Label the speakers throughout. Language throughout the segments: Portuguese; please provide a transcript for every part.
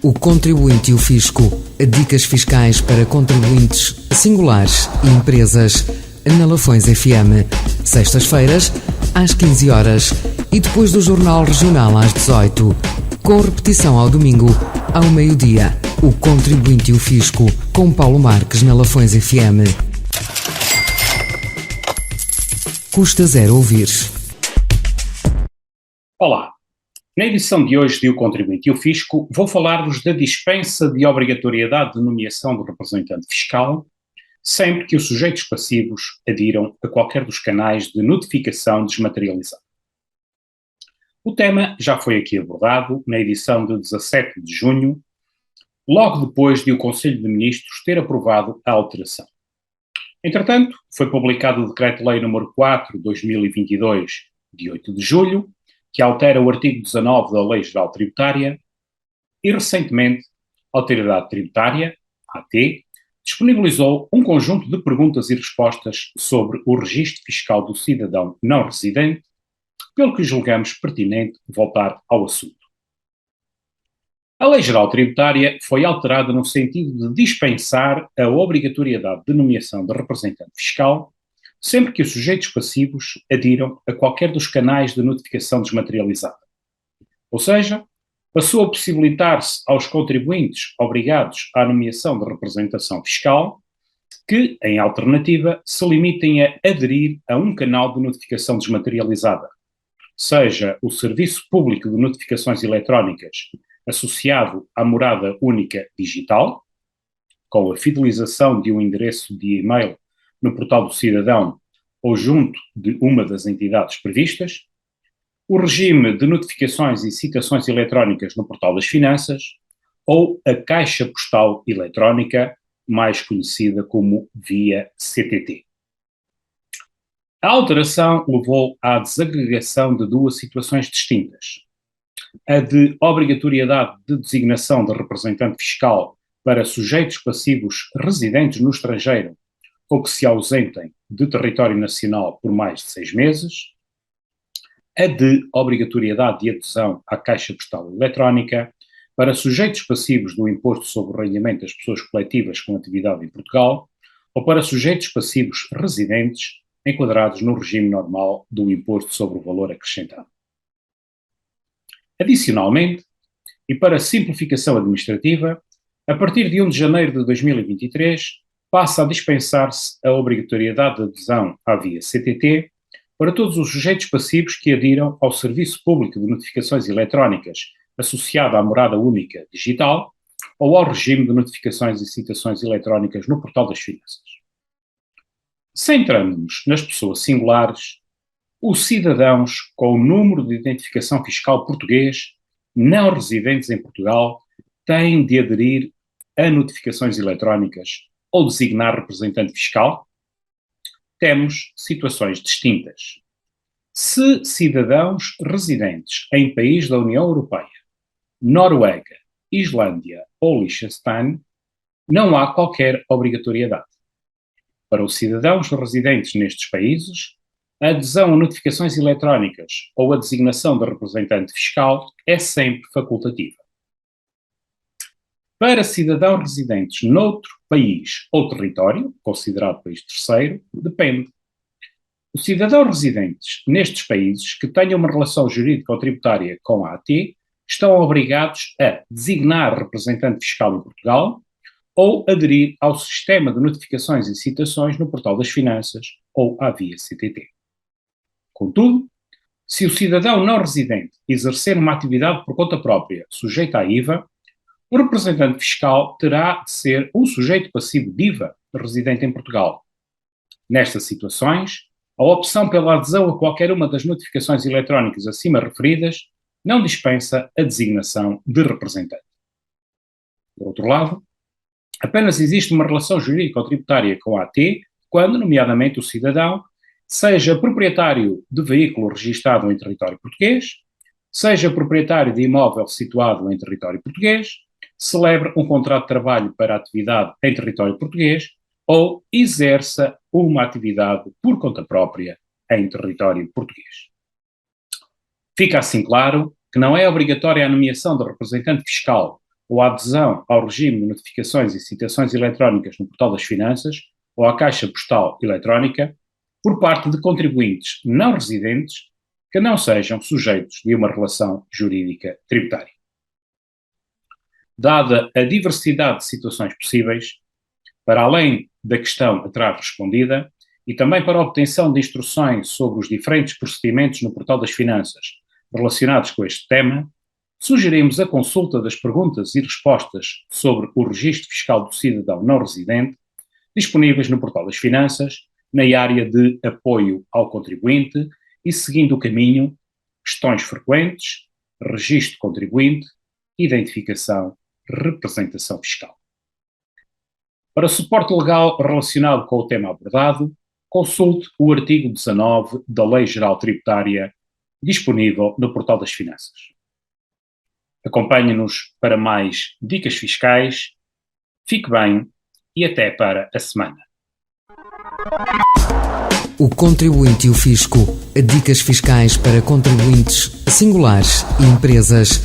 Speaker 1: O Contribuinte e o Fisco. Dicas fiscais para contribuintes singulares e empresas. Na Lafões FM. Sextas-feiras, às 15 horas. E depois do Jornal Regional às 18. Com repetição ao domingo, ao meio-dia. O Contribuinte e o Fisco. Com Paulo Marques na Lafões FM. Custa zero ouvir.
Speaker 2: Olá. Na edição de hoje de O Contribuinte e o Fisco, vou falar-vos da dispensa de obrigatoriedade de nomeação do representante fiscal, sempre que os sujeitos passivos adiram a qualquer dos canais de notificação desmaterializada. O tema já foi aqui abordado na edição de 17 de junho, logo depois de o Conselho de Ministros ter aprovado a alteração. Entretanto, foi publicado o Decreto-Lei nº 4/2022, de 8 de julho, que altera o artigo 19 da Lei Geral Tributária, e recentemente a Autoridade Tributária, AT, disponibilizou um conjunto de perguntas e respostas sobre o registro fiscal do cidadão não residente, pelo que julgamos pertinente voltar ao assunto. A Lei Geral Tributária foi alterada no sentido de dispensar a obrigatoriedade de nomeação de representante fiscal sempre que os sujeitos passivos adiram a qualquer dos canais de notificação desmaterializada. Ou seja, passou a possibilitar-se aos contribuintes obrigados à nomeação de representação fiscal que, em alternativa, se limitem a aderir a um canal de notificação desmaterializada, seja o Serviço Público de Notificações Eletrónicas associado à morada única digital, com a fidelização de um endereço de e-mail no portal do cidadão ou junto de uma das entidades previstas, o regime de notificações e citações eletrónicas no portal das finanças ou a caixa postal eletrónica, mais conhecida como via CTT. A alteração levou à desagregação de duas situações distintas: a de obrigatoriedade de designação de representante fiscal para sujeitos passivos residentes no estrangeiro ou que se ausentem de território nacional por mais de 6 meses, a de obrigatoriedade de adesão à caixa postal eletrónica para sujeitos passivos do imposto sobre o rendimento das pessoas coletivas com atividade em Portugal ou para sujeitos passivos residentes enquadrados no regime normal do imposto sobre o valor acrescentado. Adicionalmente, e para simplificação administrativa, a partir de 1 de janeiro de 2023, passa a dispensar-se a obrigatoriedade de adesão à via CTT para todos os sujeitos passivos que adiram ao Serviço Público de Notificações Eletrónicas associado à morada única digital ou ao regime de notificações e citações eletrónicas no portal das finanças. Centrando-nos nas pessoas singulares, os cidadãos com o número de identificação fiscal português não residentes em Portugal têm de aderir a notificações eletrónicas ou designar representante fiscal. Temos situações distintas. Se cidadãos residentes em país da União Europeia, Noruega, Islândia ou Liechtenstein, não há qualquer obrigatoriedade. Para os cidadãos residentes nestes países, a adesão a notificações eletrónicas ou a designação de representante fiscal é sempre facultativa. Para cidadãos residentes noutro país ou território, considerado país terceiro, depende. Os cidadãos residentes nestes países que tenham uma relação jurídica ou tributária com a AT estão obrigados a designar representante fiscal em Portugal ou aderir ao sistema de notificações e citações no portal das finanças ou à via CTT. Contudo, se o cidadão não residente exercer uma atividade por conta própria sujeita à IVA, o representante fiscal terá de ser um sujeito passivo de IVA residente em Portugal. Nestas situações, a opção pela adesão a qualquer uma das notificações eletrónicas acima referidas não dispensa a designação de representante. Por outro lado, apenas existe uma relação jurídica ou tributária com a AT quando, nomeadamente, o cidadão seja proprietário de veículo registado em território português, seja proprietário de imóvel situado em território português, celebre um contrato de trabalho para atividade em território português ou exerça uma atividade por conta própria em território português. Fica assim claro que não é obrigatória a nomeação de representante fiscal ou a adesão ao regime de notificações e citações eletrónicas no Portal das Finanças ou à Caixa Postal Eletrónica por parte de contribuintes não residentes que não sejam sujeitos de uma relação jurídica tributária. Dada a diversidade de situações possíveis, para além da questão a trás respondida, e também para a obtenção de instruções sobre os diferentes procedimentos no Portal das Finanças relacionados com este tema, sugerimos a consulta das perguntas e respostas sobre o registro fiscal do cidadão não residente, disponíveis no Portal das Finanças, na área de apoio ao contribuinte e seguindo o caminho, questões frequentes, registro contribuinte, identificação, representação fiscal. Para suporte legal relacionado com o tema abordado, consulte o artigo 19 da Lei Geral Tributária, disponível no Portal das Finanças. Acompanhe-nos para mais dicas fiscais, fique bem e até para a semana.
Speaker 1: O Contribuinte e o Fisco. Dicas fiscais para contribuintes singulares e empresas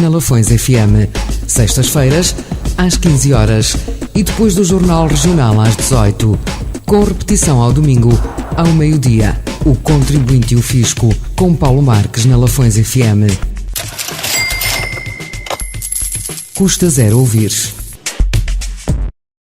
Speaker 1: na Lafões FM. Sextas-feiras, às 15 horas e depois do Jornal Regional às 18. Com repetição ao domingo, ao meio-dia. O Contribuinte e o Fisco, com Paulo Marques na Lafões FM. Custa zero ouvir.